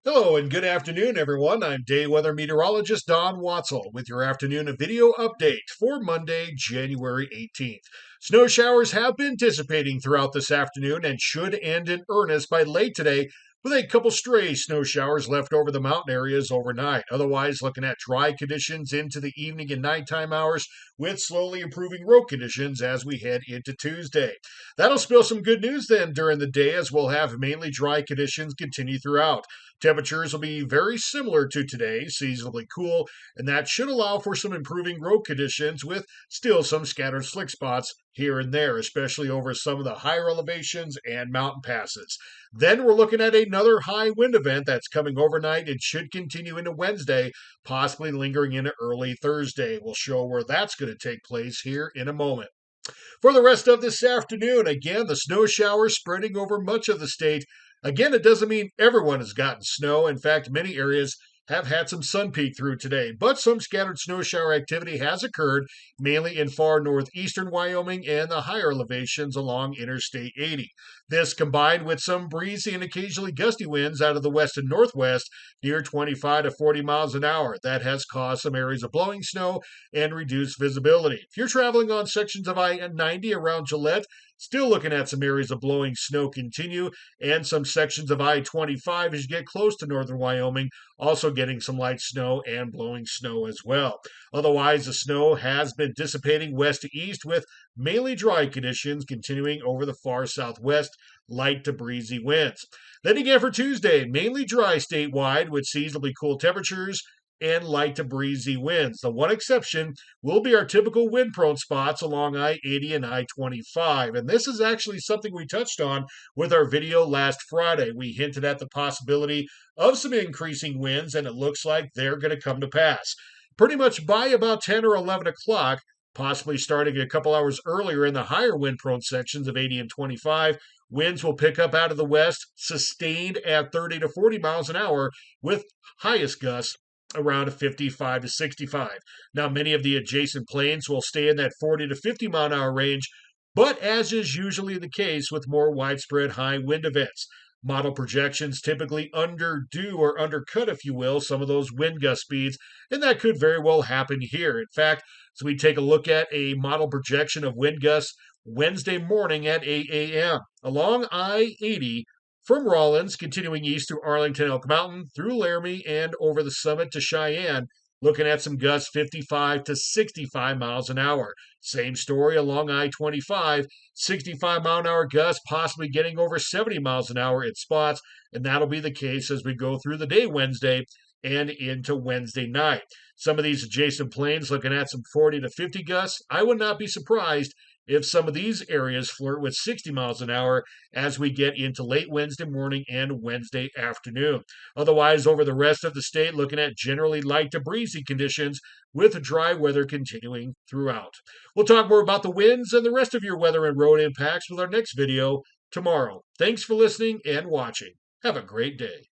Hello and good afternoon, everyone. I'm day weather meteorologist Don Watzel with your afternoon video update for Monday, January 18th. Snow showers have been dissipating throughout this afternoon and should end in earnest by late today, with a couple stray snow showers left over the mountain areas overnight. Otherwise, looking at dry conditions into the evening and nighttime hours with slowly improving road conditions as we head into Tuesday. That'll spell some good news then during the day, as we'll have mainly dry conditions continue throughout. Temperatures will be very similar to today, seasonably cool, and that should allow for some improving road conditions with still some scattered slick spots here and there, especially over some of the higher elevations and mountain passes. Then we're looking at another high wind event that's coming overnight and should continue into Wednesday, possibly lingering into early Thursday. We'll show where that's going to take place here in a moment. For the rest of this afternoon, again, the snow showers spreading over much of the state. Again, it doesn't mean everyone has gotten snow. In fact, many areas have had some sun peek through today, but some scattered snow shower activity has occurred, mainly in far northeastern Wyoming and the higher elevations along Interstate 80. This combined with some breezy and occasionally gusty winds out of the west and northwest near 25 to 40 miles an hour. That has caused some areas of blowing snow and reduced visibility. If you're traveling on sections of I-90 around Gillette, still looking at some areas of blowing snow continue, and some sections of I-25 as you get close to northern Wyoming, also getting some light snow and blowing snow as well. Otherwise, the snow has been dissipating west to east with mainly dry conditions continuing over the far southwest, light to breezy winds. Then again for Tuesday, mainly dry statewide with seasonably cool temperatures and light to breezy winds. The one exception will be our typical wind prone spots along I 80 and I 25. And this is actually something we touched on with our video last Friday. We hinted at the possibility of some increasing winds, and it looks like they're going to come to pass. Pretty much by about 10 or 11 o'clock, possibly starting a couple hours earlier in the higher wind prone sections of 80 and 25. Winds will pick up out of the west, sustained at 30 to 40 miles an hour, with highest gusts around 55 to 65. Now, many of the adjacent plains will stay in that 40 to 50 mile an hour range, but as is usually the case with more widespread high wind events, model projections typically underdo or undercut, if you will, some of those wind gust speeds, and that could very well happen here. In fact, so we take a look at a model projection of wind gusts Wednesday morning at 8 a.m. along I-80 from Rawlins, continuing east through Arlington, Elk Mountain, through Laramie, and over the summit to Cheyenne, looking at some gusts 55 to 65 miles an hour. Same story along I-25, 65 mile an hour gusts, possibly getting over 70 miles an hour in spots, and that'll be the case as we go through the day Wednesday and into Wednesday night. Some of these adjacent plains looking at some 40 to 50 gusts. I would not be surprised if some of these areas flirt with 60 miles an hour as we get into late Wednesday morning and Wednesday afternoon. Otherwise, over the rest of the state, looking at generally light to breezy conditions with dry weather continuing throughout. We'll talk more about the winds and the rest of your weather and road impacts with our next video tomorrow. Thanks for listening and watching. Have a great day.